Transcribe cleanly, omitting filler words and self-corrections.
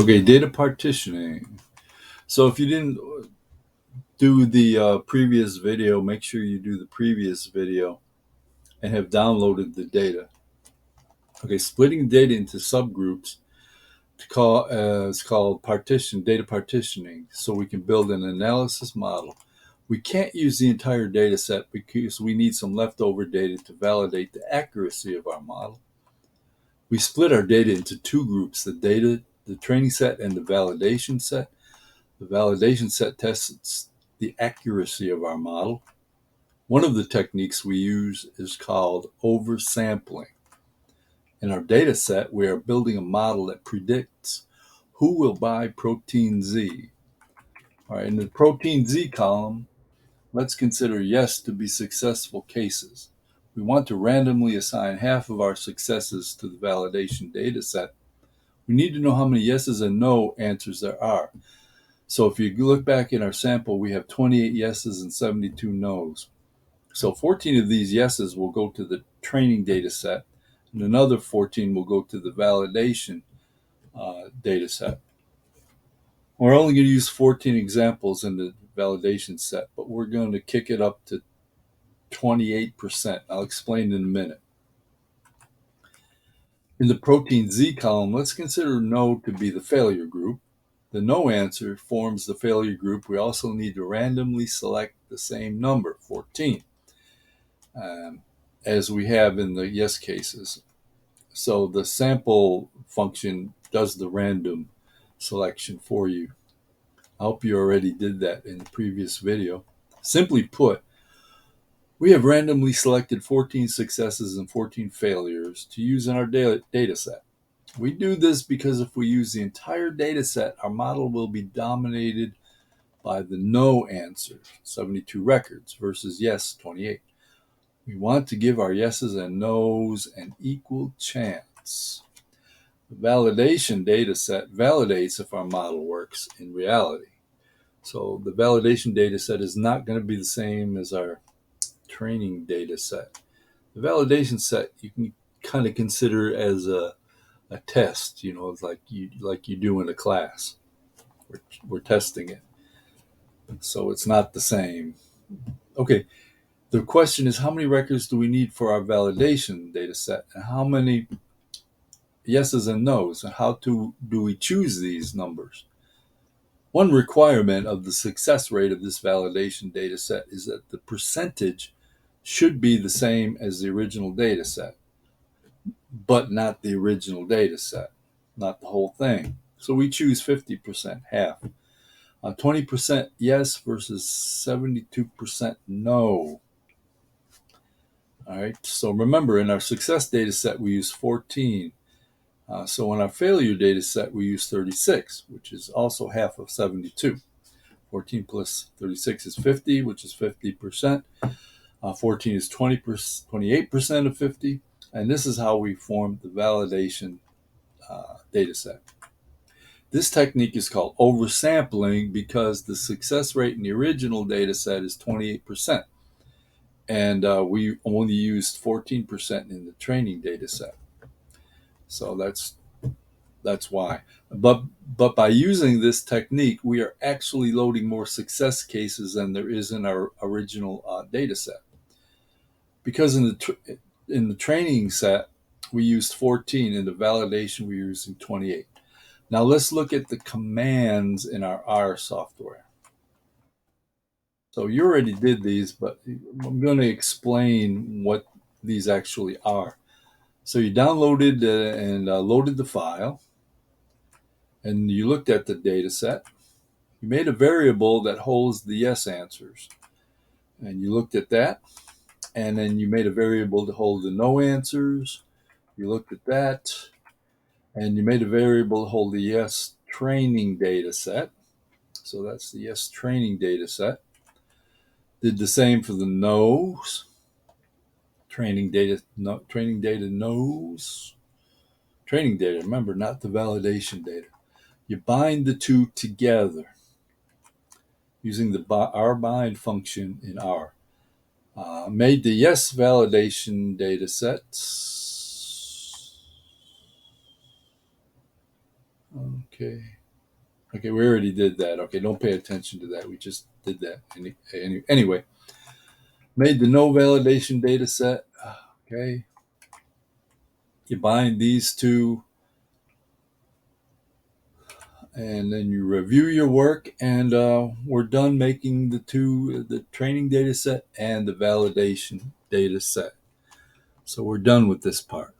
Okay, data partitioning. So if you didn't do the previous video, make sure you do the previous video and have downloaded the data. Okay, splitting data into subgroups is called data partitioning, so we can build an analysis model. We can't use the entire data set because we need some leftover data to validate the accuracy of our model. We split our data into two groups, the training set and the validation set. The validation set tests the accuracy of our model. One of the techniques we use is called oversampling. In our data set, we are building a model that predicts who will buy protein Z. All right, in the protein Z column, let's consider yes to be successful cases. We want to randomly assign half of our successes to the validation data set. We need to know how many yeses and no answers there are. So if you look back in our sample, we have 28 yeses and 72 nos. So 14 of these yeses will go to the training data set, and another 14 will go to the validation data set. We're only going to use 14 examples in the validation set, but we're going to kick it up to 28%. I'll explain in a minute. In the protein Z column, let's consider no to be the failure group. The no answer forms the failure group. We also need to randomly select the same number, 14, as we have in the yes cases. So the sample function does the random selection for you. I hope you already did that in the previous video. Simply put, we have randomly selected 14 successes and 14 failures to use in our data set. We do this because if we use the entire data set, our model will be dominated by the no answer, 72 records, versus yes, 28. We want to give our yeses and nos an equal chance. The validation data set validates if our model works in reality. So the validation data set is not going to be the same as our training data set. The validation set you can kind of consider as a test, it's like you do in a class. We're testing it. So it's not the same. Okay, the question is, how many records do we need for our validation data set, and how many yeses and nos, and how do we choose these numbers? One requirement of the success rate of this validation data set is that the percentage should be the same as the original data set, but not the original data set, not the whole thing. So we choose 50%, half. 20% yes versus 72% no. All right, so remember, in our success data set, we use 14. So in our failure data set, we use 36, which is also half of 72. 14 plus 36 is 50, which is 50%. 14 is 28% of 50. And this is how we form the validation data set. This technique is called oversampling because the success rate in the original data set is 28%. And we only used 14% in the training data set. So that's why. But by using this technique, we are actually loading more success cases than there is in our original data set. Because in the training set, we used 14. In the validation, we're using 28. Now let's look at the commands in our R software. So you already did these, but I'm going to explain what these actually are. So you downloaded and loaded the file, and you looked at the data set. You made a variable that holds the yes answers, and you looked at that. And then you made a variable to hold the no answers. You looked at that, and you made a variable to hold the yes training data set. So that's the yes training data set. Did the same for the no's. Training data knows. Training data, remember, not the validation data. You bind the two together using the rbind function in R. Made the yes validation data set. Okay. Okay, we already did that. Okay, don't pay attention to that. We just did that. Anyway, made the no validation data set. Okay. You bind these two, and then you review your work, and we're done making the training data set and the validation data set. So we're done with this part.